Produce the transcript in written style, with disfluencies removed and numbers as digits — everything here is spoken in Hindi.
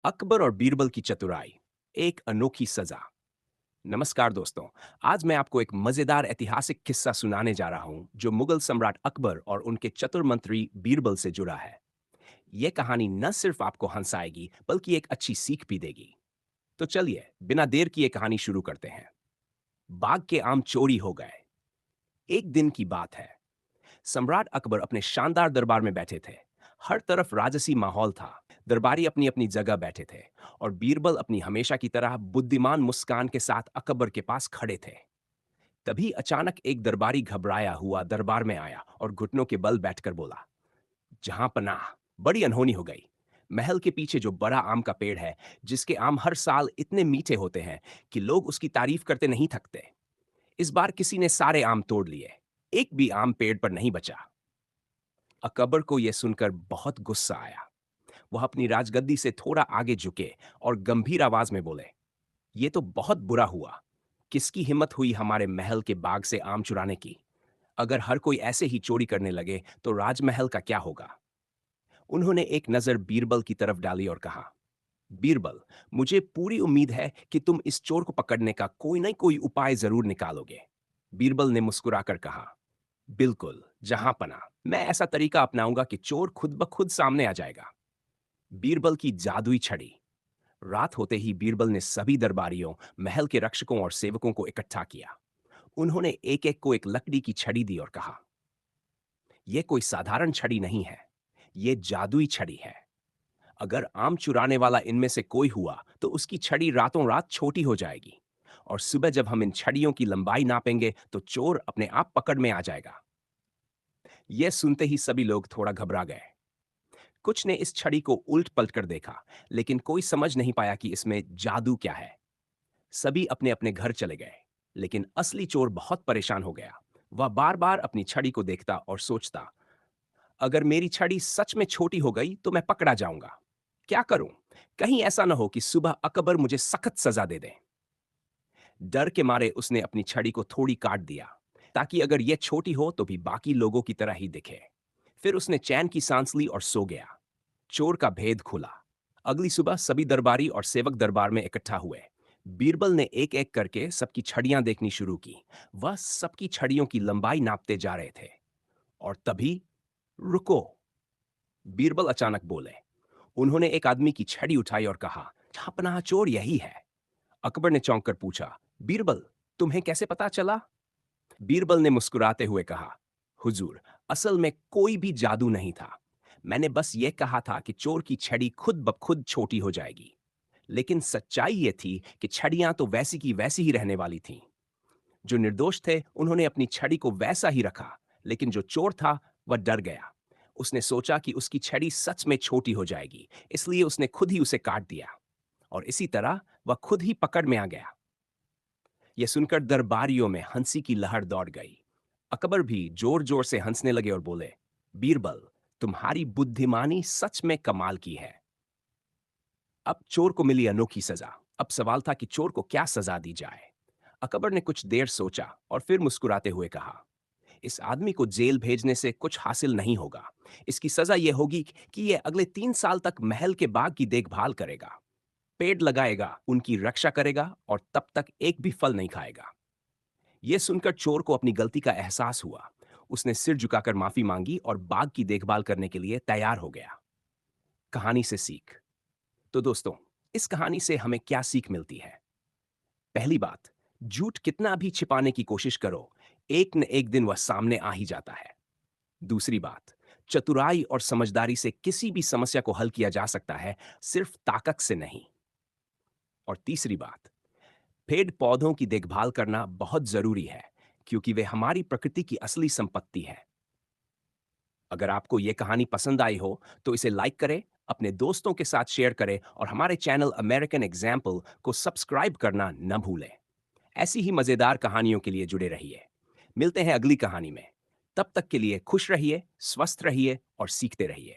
अकबर और बीरबल की चतुराई, एक अनोखी सजा। नमस्कार दोस्तों। आज मैं आपको एक मजेदार ऐतिहासिक किस्सा सुनाने जा रहा हूं जो मुगल सम्राट अकबर और उनके चतुर मंत्री बीरबल से जुड़ा है। यह कहानी न सिर्फ आपको हंसाएगी बल्कि एक अच्छी सीख भी देगी। तो चलिए बिना देर किए कहानी शुरू करते हैं। बाग के आम चोरी हो गए। एक दिन की बात है। सम्राट अकबर अपने शानदार दरबार में बैठे थे। हर तरफ राजसी माहौल था। दरबारी अपनी अपनी जगह बैठे थे और बीरबल अपनी हमेशा की तरह बुद्धिमान मुस्कान के साथ अकबर के पास खड़े थे। तभी अचानक एक दरबारी घबराया हुआ दरबार में आया और घुटनों के बल बैठकर बोला, जहां पनाह, बड़ी अनहोनी हो गई। महल के पीछे जो बड़ा आम का पेड़ है, जिसके आम हर साल इतने मीठे होते हैं कि लोग उसकी तारीफ करते नहीं थकते, इस बार किसी ने सारे आम तोड़ लिए। एक भी आम पेड़ पर नहीं बचा। अकबर को यह सुनकर बहुत गुस्सा आया। वह अपनी राजगद्दी से थोड़ा आगे झुके और गंभीर आवाज में बोले, ये तो बहुत बुरा हुआ। किसकी हिम्मत हुई हमारे महल के बाग से आम चुराने की? अगर हर कोई ऐसे ही चोरी करने लगे तो राजमहल का क्या होगा? उन्होंने एक नजर बीरबल की तरफ डाली और कहा, बीरबल, मुझे पूरी उम्मीद है कि तुम इस चोर को पकड़ने का कोई न कोई उपाय जरूर निकालोगे। बीरबल ने मुस्कुराकर कहा, बिल्कुल जहां पना, मैं ऐसा तरीका अपनाऊंगा कि चोर खुद ब खुद सामने आ जाएगा। बीरबल की जादुई छड़ी। रात होते ही बीरबल ने सभी दरबारियों, महल के रक्षकों और सेवकों को इकट्ठा किया। उन्होंने एक एक को एक लकड़ी की छड़ी दी और कहा, यह कोई साधारण छड़ी नहीं है, यह जादुई छड़ी है। अगर आम चुराने वाला इनमें से कोई हुआ तो उसकी छड़ी रातों रात छोटी हो जाएगी, और सुबह जब हम इन छड़ियों की लंबाई नापेंगे तो चोर अपने आप पकड़ में आ जाएगा। यह सुनते ही सभी लोग थोड़ा घबरा गए। कुछ ने इस छड़ी को उल्ट पलट कर देखा, लेकिन कोई समझ नहीं पाया कि इसमें जादू क्या है। सभी अपने अपने घर चले गए। लेकिन असली चोर बहुत परेशान हो गया। वह बार बार अपनी छड़ी को देखता और सोचता, अगर मेरी छड़ी सच में छोटी हो गई तो मैं पकड़ा जाऊंगा। क्या करूं? कहीं ऐसा न हो कि सुबह अकबर मुझे सख्त सजा दे दे। डर के मारे उसने अपनी छड़ी को थोड़ी काट दिया, ताकि अगर यह छोटी हो तो भी बाकी लोगों की तरह ही दिखे। फिर उसने चैन की सांस ली और सो गया। चोर का भेद खुला। अगली सुबह सभी दरबारी और सेवक दरबार में इकट्ठा हुए। बीरबल ने एक एक करके सबकी छड़ियां देखनी शुरू की। वह सबकी छड़ियों की लंबाई नापते जा रहे थे। और तभी, रुको! बीरबल अचानक बोले। उन्होंने एक आदमी की छड़ी उठाई और कहा, छापनाह चोर यही है। अकबर ने चौंक कर पूछा, बीरबल, तुम्हें कैसे पता चला? बीरबल ने मुस्कुराते हुए कहा, हुजूर, असल में कोई भी जादू नहीं था। मैंने बस ये कहा था कि चोर की छड़ी खुद ब खुद छोटी हो जाएगी। लेकिन सच्चाई ये थी कि छड़ियां तो वैसी की वैसी ही रहने वाली थीं। जो निर्दोष थे उन्होंने अपनी छड़ी को वैसा ही रखा, लेकिन जो चोर था वह डर गया। उसने सोचा कि उसकी छड़ी सच में छोटी हो जाएगी, इसलिए उसने खुद ही उसे काट दिया। और इसी तरह वह खुद ही पकड़ में आ गया। यह सुनकर दरबारियों में हंसी की लहर दौड़ गई। अकबर भी जोर जोर से हंसने लगे और बोले, बीरबल, तुम्हारी बुद्धिमानी सच में कमाल की है। अब चोर को मिली अनोखी सजा। अब सवाल था कि चोर को क्या सजा दी जाए। अकबर ने कुछ देर सोचा और फिर मुस्कुराते हुए कहा, इस आदमी को जेल भेजने से कुछ हासिल नहीं होगा। इसकी सजा यह होगी कि यह अगले 3 साल तक महल के बाग की देखभाल करेगा, पेड़ लगाएगा, उनकी रक्षा करेगा और तब तक एक भी फल नहीं खाएगा। यह सुनकर चोर को अपनी गलती का एहसास हुआ। उसने सिर झुकाकर माफी मांगी और बाग की देखभाल करने के लिए तैयार हो गया। कहानी से सीख। तो दोस्तों, इस कहानी से हमें क्या सीख मिलती है? पहली बात, झूठ कितना भी छिपाने की कोशिश करो, एक न एक दिन वह सामने आ ही जाता है। दूसरी बात, चतुराई और समझदारी से किसी भी समस्या को हल किया जा सकता है, सिर्फ ताकत से नहीं। और तीसरी बात, पेड़ पौधों की देखभाल करना बहुत जरूरी है, क्योंकि वे हमारी प्रकृति की असली संपत्ति है। अगर आपको यह कहानी पसंद आई हो तो इसे लाइक करें, अपने दोस्तों के साथ शेयर करें और हमारे चैनल अमेरिकन एग्जाम्पल को सब्सक्राइब करना न भूलें। ऐसी ही मजेदार कहानियों के लिए जुड़े रहिए। मिलते हैं अगली कहानी में। तब तक के लिए खुश रहिए, स्वस्थ रहिए और सीखते रहिए।